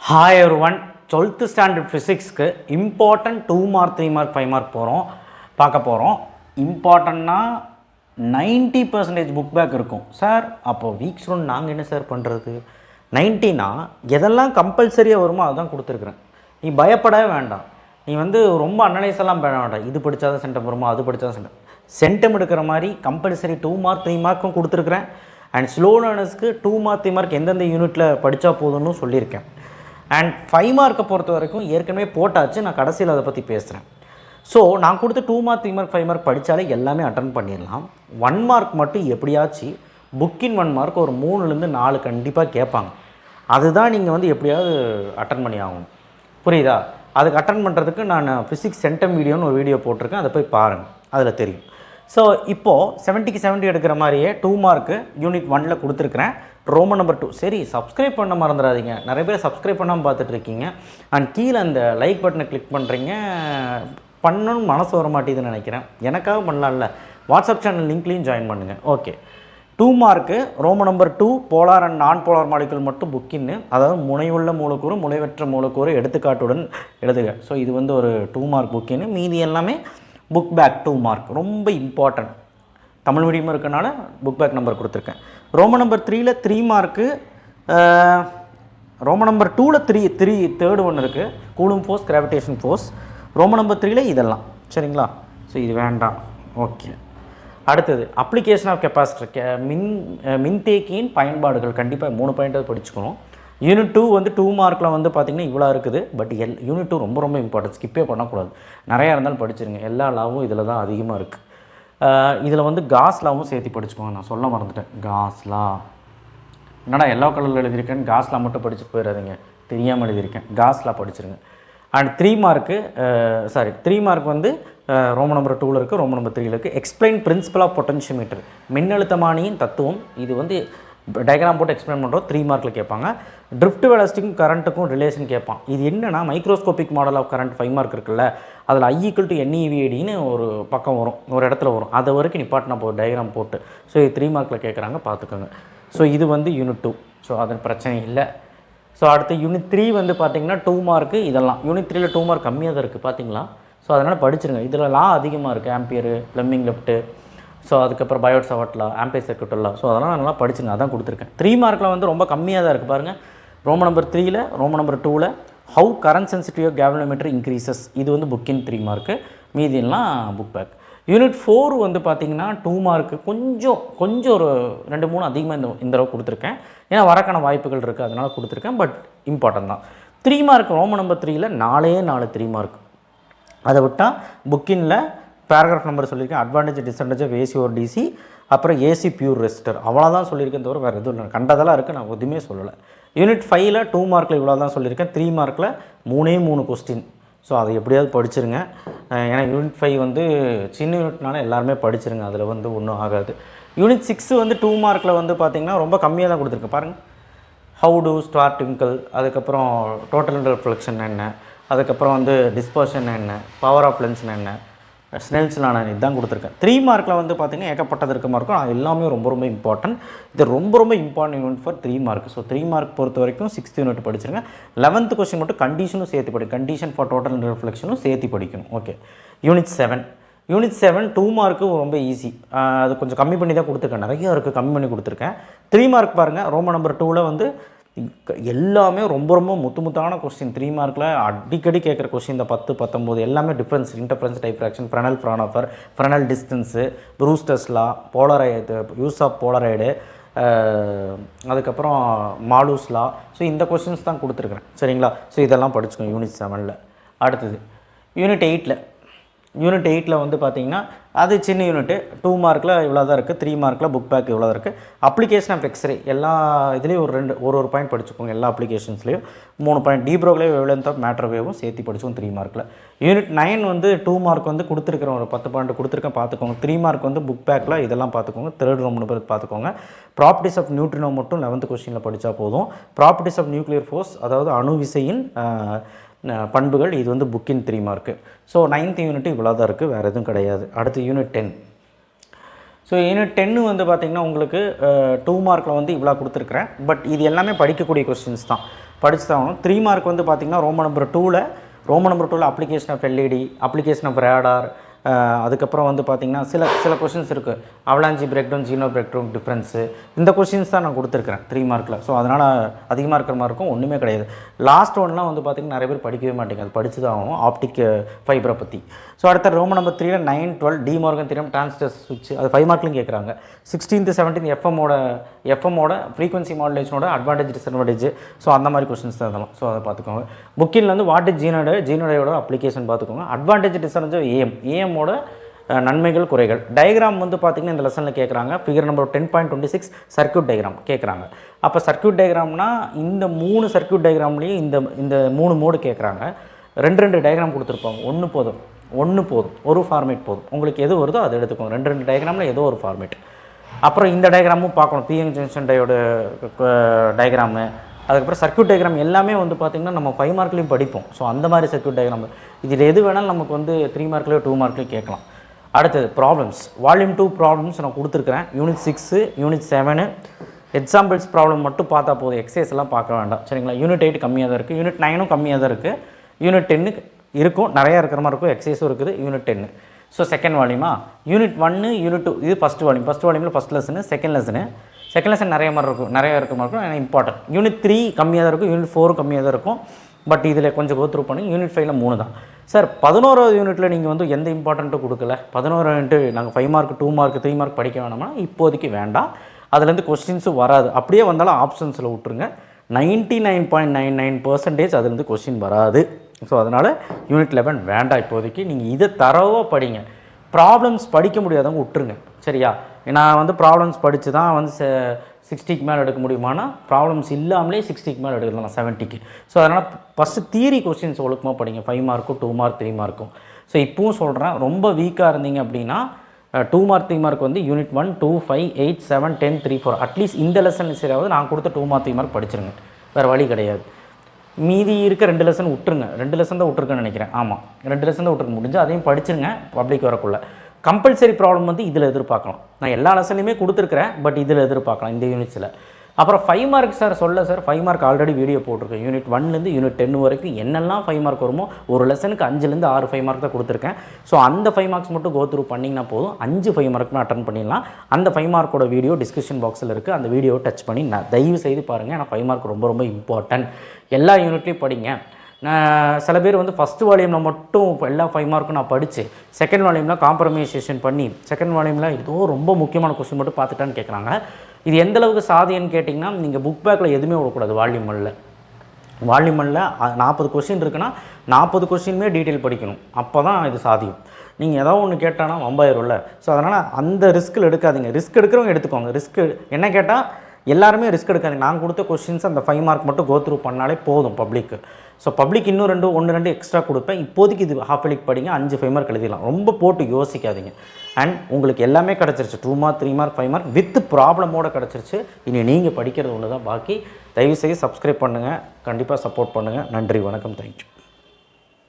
Hi everyone, 12th standard ஃபிசிக்ஸ்க்கு important 2 mark 3 mark 5 mark பார்க்க போகிறோம். இம்பார்ட்டன்னா 90% புக் பேக் இருக்கும் சார். அப்போது வீக் ஸ்டூடெண்ட் நாங்கள் என்ன சார் பண்ணுறது? 90னா எதெல்லாம் கம்பல்சரியாக வருமோ அதுதான் கொடுத்துருக்குறேன். நீ பயப்படவே வேண்டாம். நீ ரொம்ப அனலைஸ் எல்லாம் பண்ண வேண்டாம். இது படித்தாதான் சென்டம் வருமா, அது படித்தாதான் சென்டம் எடுக்கிற மாதிரி கம்பல்சரி 2 மார்க் 3 மார்க்கும் கொடுத்துருக்குறேன். அண்ட் ஸ்லோ லேர்னர்ஸ்க்கு 2 மார்க் 3 மார்க் எந்தெந்த யூனிட்டில் படித்தா போதும்னு சொல்லியிருக்கேன். அண்ட் 5 மார்க்கை பொறுத்த வரைக்கும் ஏற்கனவே போட்டாச்சு, நான் கடைசியில் அதை பற்றி பேசுகிறேன். ஸோ நான் கொடுத்த 2 மார்க் 3 மார்க் 5 மார்க் படித்தாலே எல்லாமே அட்டன் பண்ணிடலாம். 1 மார்க் மட்டும் எப்படியாச்சும் புக்கின் 1 மார்க் ஒரு 3லேருந்து 4 கண்டிப்பாக கேட்பாங்க. அதுதான் நீங்கள் எப்படியாவது அட்டன் பண்ணி ஆகணும். புரியுதா? அதுக்கு அட்டன் பண்ணுறதுக்கு நான் ஃபிசிக்ஸ் சென்டம் வீடியோன்னு ஒரு வீடியோ போட்டிருக்கேன், அதை போய் பாருங்கள், அதில் தெரியும். ஸோ இப்போது 70க்கு 70 எடுக்கிற மாதிரியே 2 மார்க்கு யூனிட் 1ல் கொடுத்துருக்குறேன். Roman number 2. சரி, சப்ஸ்கிரைப் பண்ண மறந்துடாதீங்க. நிறைய பேர் சப்ஸ்கிரைப் பண்ணாமல் பார்த்துட்ருக்கீங்க. அண்ட் கீழே அந்த லைக் பட்டனை கிளிக் பண்ணுறீங்க. பண்ணணும்னு மனசு வர மாட்டேதுன்னு நினைக்கிறேன். எனக்காக பண்ணலாம்ல. வாட்ஸ்அப் சேனல் லிங்க்லேயும் ஜாயின் பண்ணுங்கள். Okay, 2 mark Roman number 2 polar and நான் போலார் மாலிகுல் மட்டும் புக்கின்னு, அதாவது முனைவுள்ள மூலக்கூறு முனைவற்ற மூலக்கூறு எடுத்துக்காட்டுடன் எழுதுக. ஸோ இது ஒரு 2 மார்க் புக்கின்னு. மீதி எல்லாமே புக் பேக் 2 மார்க். ரொம்ப இம்பார்ட்டன்ட். தமிழ் மீடியம் இருக்கனால புக் பேக் நம்பர் கொடுத்துருக்கேன். ரோமன் நம்பர் 3ல் 3 மார்க்கு. ரோமன் நம்பர் 2ல் தேர்டு ஒன்று இருக்குது, Coulomb force gravitation force. Roman number 3ல் இதெல்லாம் சரிங்களா? ஸோ இது வேண்டாம். ஓகே, அடுத்தது அப்ளிகேஷன் ஆஃப் கெப்பாசிட்டர், மின்தேக்கியின் பயன்பாடுகள். கண்டிப்பாக 3 பாயிண்ட்டாவது படிச்சுக்கணும். யூனிட் 2 2 மார்க்கில் பார்த்திங்கன்னா இவ்வளோ இருக்குது. பட் யூனிட் 2 ரொம்ப ரொம்ப இம்பார்ட்டன்ட், ஸ்கிப்பே பண்ணக்கூடாது. நிறையா இருந்தாலும் படிச்சிருங்க. எல்லா லாவும் இதில் தான் அதிகமாக இருக்குது. இதில் காஸ் லாவும் சேர்த்து படிச்சுக்கோங்க. நான் சொல்ல மறந்துட்டேன். காஸ் லா என்னடா எல்லோ கலரில் எழுதியிருக்கேன்னு காஸ் லா மட்டும் படிச்சுட்டு போயிடாதீங்க, தெரியாமல் எழுதியிருக்கேன். காஸ் லா படிச்சிருங்க. And 3 mark 3 mark Roman number 2ல் இருக்குது, ரோமன் நம்பர் 3ல் இருக்குது. எக்ஸ்பிளைன் பிரின்சிபல் ஆஃப் பொட்டன்ஷியோமீட்டர், மின்னழுத்தமானியின் தத்துவம். இது டயக்ராம் போட்டு எக்ஸ்பிளைன் பண்ணுறோம். 3 மார்க்கில் கேட்பாங்க. ட்ரிஃப்ட் வெலாசிட்டிக்கும் கரண்ட்டுக்கும் ரிலேஷன் கேட்பான். இது என்னென்னா microscopic model of current 5 mark இருக்குல்ல, அதில் I = NeVADன்னு ஒரு பக்கம் வரும், ஒரு இடத்துல வரும். அதை வரைக்கும் நிப்பாட்டினா போதும் டயக்ராம் போட்டு. ஸோ இது 3 மார்க்கில் கேட்குறாங்க, பார்த்துக்கோங்க. ஸோ இது யூனிட் 2. ஸோ அது பிரச்சனை இல்லை. ஸோ அடுத்து யூனிட் 3 பார்த்திங்கன்னா 2 மார்க்கு. இதெல்லாம் யூனிட் 3ல் 2 மார்க் கம்மியாக தான் இருக்குது, பார்த்தீங்களா? ஸோ அதனால் படிச்சிருங்க. இதில் லா அதிகமாக இருக்குது, ஆம்பியரு, பிளம்பிங் லெஃப்ட்டு, ஸோ அதுக்கப்புறம் பயோட் சவர்ட்லா, ஆம்பியர் சர்க்யூட் லா. ஸோ அதெல்லாம் நல்லா படிச்சுங்க, அதான் கொடுத்துருக்கேன். 3 மார்க்கில் ரொம்ப கம்மியாக தான் இருக்குது பாருங்கள். ரோமன் நம்பர் 3ல், ரோமன் நம்பர் 2ல் ஹவு கரண்ட் சென்சிட்டிவ் கேவலோமீட்டர் இன்க்ரீசஸ். இது புக்கின் 3 மார்க்கு. மீதியெல்லாம் புக் பேக். யூனிட் 4 பார்த்திங்கன்னா 2 மார்க்கு. கொஞ்சம் ஒரு 2-3 அதிகமாக இந்த தடவை கொடுத்துருக்கேன். ஏன்னா வரக்கான வாய்ப்புகள் இருக்குது, அதனால் கொடுத்துருக்கேன். பட் இம்பார்ட்டன் தான். 3 மார்க் ரோமன் நம்பர் 3ல் 4 3 மார்க். அதை விட்டால் புக்கினில் பேராகிராஃப் நம்பர் சொல்லியிருக்கேன். அட்வான்டேஜ் டிஸ்அட்வான்டேஜ் ஆஃப் ஏசி ஒரு டிசி, அப்புறம் ஏசி பியூர் ரெசிஸ்டர். அவ்வளோதான் சொல்லியிருக்கேன், தவிர வேறு எதுவும் இல்லை. கண்டதெல்லாம் இருக்குது, நான் எதுவுமே சொல்லலை. யூனிட் 5ல் 2 மார்க்கில் இவ்வளோ தான் சொல்லியிருக்கேன். 3 மார்க்கில் 3 கொஸ்டின். ஸோ அதை எப்படியாவது படிச்சிருங்க. ஏன்னா யூனிட் 5 சின்ன யூனிட்னால எல்லாருமே படிச்சிருங்க, அதில் ஒன்றும் ஆகாது. யூனிட் 6 2 மார்க்கில் பார்த்திங்கன்னா ரொம்ப கம்மியாக தான் கொடுத்துருக்கேன் பாருங்கள். ஹவு டு ஸ்டார் ட்விங்கிள், அதுக்கப்புறம் டோட்டல் ரிஃப்ளெக்ஷன் என்ன, அதுக்கப்புறம் டிஸ்பர்ஷன் என்ன, பவர் ஆஃப் லென்ஸ்னு என்ன, ஸ்னெல்ஸ் நான் இதுதான் கொடுத்துருக்கேன். 3 மார்க்கில் பார்த்திங்கன்னா ஏகப்பட்டது இருக்க மார்க்கும். அது எல்லாமே ரொம்ப ரொம்ப இம்பார்ட்டன்ட். இது ரொம்ப ரொம்ப important unit for 3 mark. So 3 mark பொறுத்த வரைக்கும் 6th யூனிட் படிச்சிருங்க. 11th கொஸ்டின் மட்டும் கண்டிஷனும் சேர்த்து படிக்கணும். கண்டிஷன் ஃபார் டோட்டல் ரிஃப்ளெக்ஷனும் சேர்த்து படிக்கணும். ஓகே, யூனிட் 7 2 மார்க்கு ரொம்ப ஈஸி. அது கொஞ்சம் கம்மி பண்ணி தான் கொடுத்துருக்கேன். நிறைய இருக்குது, கம்மி பண்ணி கொடுத்துருக்கேன். 3 மார்க் பாருங்கள். ரோமன் நம்பர் 2ல் எல்லாமே ரொம்ப ரொம்ப முத்தான கொஸ்டின். 3 மார்க்கில் அடிக்கடி கேட்குற கொஸ்டின். இந்த 10, 19 எல்லாமே difference, interference, diffraction, Fresnel Fraunhofer, Fresnel distance, Brewster's law, Polaroid, use of Polaroid, அதுக்கப்புறம் மாலூஸ் லா. ஸோ இந்த கொஸ்டின்ஸ் தான் கொடுத்துருக்குறேன், சரிங்களா? ஸோ இதெல்லாம் படிச்சுக்கோங்க யூனிட் 7ல். அடுத்தது யூனிட் 8ல் பார்த்திங்கன்னா அது சின்ன யூனிட்டு. 2 மார்க்கில் இவ்வளோ தான் இருக்குது. 3 மார்க்கில் புக் பேக் இவ்வளோ தான் இருக்குது. அப்ளிகேஷன் ஆஃப் எக்ஸ்ரே எல்லா இதுலேயும் ஒரு பாயிண்ட் படிச்சுக்கோங்க. எல்லா அப்ளிகேஷன்ஸ்லேயும் 3 பாயிண்ட். டீப்ரோக்லே வேவ்லென்த் ஆஃப் மேட்டர் வேவும் சேர்த்து படிச்சுக்கோங்க 3 மார்க்கில். யூனிட் 9 2 மார்க் கொடுத்துருக்குறேன். ஒரு 10 பாயிண்ட் கொடுத்துருக்கேன், பார்த்துக்கோங்க. 3 மார்க் புக் பேக்கில் இதெல்லாம் பார்த்துக்கோங்க. தேர்ட் ரோமன் நம்பர் பார்த்துக்கோங்க. ப்ராப்பர்ட்டிஸ் ஆஃப் நியூட்ரினோ மட்டும் 11th கொஸ்டினில் படித்தா போதும். ப்ராப்பர்ட்டிஸ் ஆஃப் நியூக்ளியர் ஃபோர்ஸ், அதாவது அணு விசையின் பண்புகள், இது புக்கின் 3 மார்க்கு. ஸோ 9th யூனிட் இவ்வளோ தான் இருக்குது, வேறு எதுவும் கிடையாது. அடுத்து யூனிட் 10. ஸோ யூனிட் 10 பார்த்திங்கன்னா உங்களுக்கு 2 மார்க்கில் இவ்வளோ கொடுத்துருக்குறேன். பட் இது எல்லாமே படிக்கக்கூடிய கொஸ்டின்ஸ் தான். படிச்சு தான் ஆகணும். 3 மார்க் வந்து பார்த்திங்கன்னா ரோமன் நம்பர் 2ல் application of LED, application of radar, அதுக்கப்புறம் வந்து பார்த்திங்கன்னா சில கொஷின்ஸ் இருக்குது. Avalanche break down, Zener break down difference, இந்த கொஷின்ஸ் தான் நான் கொடுத்துருக்கிறேன் 3 மார்க்கில். ஸோ அதனால் அதிகமாக இருக்கிற மார்க்கும் ஒன்றுமே கிடையாது. லாஸ்ட் ஒன்லாம் வந்து பார்த்திங்கன்னா நிறைய பேர் படிக்கவே மாட்டேங்க, அது படித்து தான் ஆகும் ஆப்டிக் ஃபைபரை பற்றி. ஸோ அடுத்த ரோமன் நம்பர் 3ல் 9, 12 டி மார்கன் தியரம், டிரான்சிஸ்டர் சுவிட்ச், அது 5 மார்க்லையும் கேட்குறாங்க. 16th 17th எஃப்எம்மோட ஃப்ரீக்வன்சி மாடுலேஷனோட அட்வான்டேஜ் டிஸ்அட்வான்டேஜ். ஸோ அந்த மாதிரி கொஷின்ஸ் தான் இதெல்லாம். ஸோ அதை பார்த்துக்கோங்க. புக்கில் வந்து வாட் இஸ் ஜீனோடையோட அப்ளிகேஷன் பார்த்துக்கோங்க. அட்வான்டேஜ் டிஸ்அட்வான்டேஜ் ஏஎம்மோட நன்மைகள் குறைகள். டயக்ராம் வந்து பார்த்திங்கன்னா இந்த லெசனில் கேட்குறாங்க. ஃபிகர் நம்பர் 10.26 சர்க்யூட் டயக்ராம் கேட்குறாங்க. அப்போ சர்க்யூட் டயக்ராம்னா இந்த 3 சர்க்யூட் டயக்ராம்லேயும் இந்த 3 மோடு கேட்குறாங்க. 2 டயக்ராம் கொடுத்துருப்பாங்க. ஒன்று போதும், ஒரு ஃபார்மேட் போதும். உங்களுக்கு எது வருதோ அதை எடுத்துக்கோங்க. 2 டயக்ராமில் ஏதோ ஒரு ஃபார்மேட். அப்புறம் இந்த டயக்ராமும் பார்க்கணும். பிஎன் ஜங்ஷன் டயோட டயக்ராமு, அதுக்கப்புறம் சர்க்யூட் டயக்ராம் எல்லாமே வந்து பார்த்திங்கன்னா நம்ம 5 மார்க்லேயும் படிப்போம். ஸோ அந்த மாதிரி சர்க்யூட் டயக்ராம் இதில் எது வேணாலும் நமக்கு வந்து 3 மார்க்லேயோ 2 மார்க்லேயும் கேட்கலாம். அடுத்தது ப்ராப்ளம்ஸ். வால்யூம் 2 ப்ராப்ளம்ஸ் நான் கொடுத்துருக்குறேன். யூனிட் 6, யூனிட் 7 எக்ஸாம்பிள்ஸ் ப்ராப்ளம் மட்டும் பார்த்தா போதும். எக்ஸசைஸ் எல்லாம் பார்க்க வேண்டாம், சரிங்களா? யூனிட் 8 கம்மியாக தான் இருக்குது. யூனிட் 9 கம்மியாக தான் இருக்குது. யூனிட் 10 இருக்கும், நிறையா இருக்கிற மாதிரி இருக்கும். எக்ஸசைஸும் இருக்குது. யூனிட் 10. ஸோ செகண்ட் வால்யூமா? யூனிட் 1, யூனிட் 2 இது ஃபஸ்ட் வால்யூமில் ஃபஸ்ட் லெசனு. செகண்ட் லெசன் நிறைய மாதிரி இருக்கும், நிறையா இருக்க மாதிரி இருக்கும். ஏன்னா இம்பார்ட்டன்ட். யூனிட் 3 கம்மியாக தான் இருக்கும். யூனிட் 4 கம்மியாக தான் இருக்கும். பட் இதில் கொஞ்சம் கோத்ரூ பண்ணி யூனிட் 5ல் 3 தான். சார் 11வது யூனிட்டில் நீங்கள் வந்து எந்த இம்பார்ட்டண்ட்டும் கொடுக்கல. 11 யூனிட்டு நாங்கள் 5 மார்க் 2 மார்க் 3 மார்க் படிக்க வேணாமா? இப்போதைக்கு வேண்டாம். அதுலேருந்து கொஸ்டின்ஸும் வராது. அப்படியே வந்தாலும் ஆப்ஷன்ஸில் விட்டுருங்க. 99.99% அதுலேருந்து கொஸ்டின் வராது. ஸோ அதனால் யூனிட் 11 வேண்டாம் இப்போதைக்கு. நீங்கள் இதை தரவாக படிங்க. ப்ராப்ளம்ஸ் படிக்க முடியாதவங்க விட்டுருங்க, சரியா? நான் வந்து ப்ராப்ளம்ஸ் படித்து தான் வந்து 60க்கு மேலே எடுக்க முடியுமானா ப்ராப்ளம்ஸ் இல்லாமலே 60க்கு மேலே எடுக்கலாம் 70க்கு. ஸோ அதனால் ஃபஸ்ட்டு தியரி கொஸ்டின்ஸ் ஒழுக்கமாக படிங்க. 5 மார்க்கும் 2 மார்க் 3 மார்க்கும். ஸோ இப்பவும் சொல்கிறேன், ரொம்ப வீக்காக இருந்தீங்க அப்படின்னா 2 மார்க் 3 மார்க் வந்து யூனிட் 1, 2, 5, 8, 7, 10, 3, 4 அட்லீஸ்ட் இந்த லெசன் சரியாவது நான் கொடுத்த 2 மார்க் 3 மார்க் படிச்சிருங்க. வேறு வழி கிடையாது. மீதி இருக்க 2 லெசன் விட்டுருங்க. 2 லெசன் தான் விட்டுருக்குன்னு நினைக்கிறேன். ஆமாம், 2 லெசன் தான் விட்டுருக்க முடிஞ்சு அதையும் படிச்சிருங்க. பப்ளிக் வரக்குள்ள கம்பல்சரி ப்ராப்ளம் வந்து இதில் எதிர்பார்க்கலாம். நான் எல்லா லெசன்லையுமே கொடுத்துருக்குறேன், பட் இதில் எதிர்பார்க்கலாம் இந்த யூனிட்ஸில். அப்புறம் 5 mark sir 5 mark already video போட்டிருக்கேன். யூனிட் 1லேருந்து யூனிட் 10 வரைக்கும் என்னெல்லாம் 5 மார்க் வருமோ ஒரு லெசனுக்கு 5லேருந்து 6 5 மார்க் தான் கொடுத்துருக்கேன். ஸோ அந்த 5 மார்க்ஸ் மட்டும் கோத்ரூ பண்ணிங்கன்னா போதும். 5 5 மார்க்குமே அட்டன் பண்ணிடலாம். அந்த 5 மார்க்கோட வீடியோ டிஸ்கிரிப்ஷன் பாக்ஸில் இருக்குது. அந்த வீடியோவை டச் பண்ணி நான் தயவு செய்து பாருங்கள். ஏன்னா 5 மார்க் ரொம்ப ரொம்ப இம்பார்ட்டன்ட். எல்லா யூனிட்லேயும் படிங்க. சில பேர் வந்து ஃபஸ்ட்டு வால்யூமில் மட்டும் எல்லா 5 மார்க்கும் நான் படித்து செகண்ட் வால்யூமில் காம்ப்ரமைசேஷன் பண்ணி செகண்ட் வால்யூமில் ஏதோ ரொம்ப முக்கியமான கொஸ்டின் மட்டும் பார்த்துட்டான்னு கேட்குறாங்க. இது எந்தளவுக்கு சாதியன்னு கேட்டிங்கன்னா, நீங்கள் புக் பேக்கில் எதுவுமே விடக்கூடாது. வால்யூம் 1ல் 40 கொஸ்டின் இருக்குன்னா 40 கொஸ்டினுமே டீட்டெயில் படிக்கணும். அப்போ தான் இது சாதியம். நீங்கள் ஏதோ ஒன்று கேட்டானா வம்பாயிரும்ல. ஸோ அதனால் அந்த ரிஸ்கில் எடுக்காதீங்க. ரிஸ்க் எடுக்கிறவங்க எடுத்துக்கோங்க. ரிஸ்க்கு என்ன கேட்டால் எல்லாருமே ரிஸ்க் எடுக்காதீங்க. நான் கொடுத்த கொஸ்டின்ஸ் அந்த 5 மார்க் மட்டும் கோத்ரூ பண்ணாலே போதும் பப்ளிக்கு. ஸோ பப்ளிக் இன்னும் 1 2 எக்ஸ்ட்ரா கொடுப்பேன். இப்போதைக்கு இது ஹாஃப் எலிக் படிங்க. 5 5 மார்க் எழுதிடலாம். ரொம்ப போட்டு யோசிக்காதீங்க. அண்ட் உங்களுக்கு எல்லாமே கிடச்சிருச்சு. 2 மார்க் 3 மார்க் 5 மார்க் வித் ப்ராப்ளமோடு கிடச்சிருச்சு. இனி நீங்கள் படிக்கிறது ஒன்று தான் பாக்கி. தயவுசெய்து சப்ஸ்கிரைப் பண்ணுங்கள். கண்டிப்பாக சப்போர்ட் பண்ணுங்கள். நன்றி, வணக்கம், தேங்க்யூ.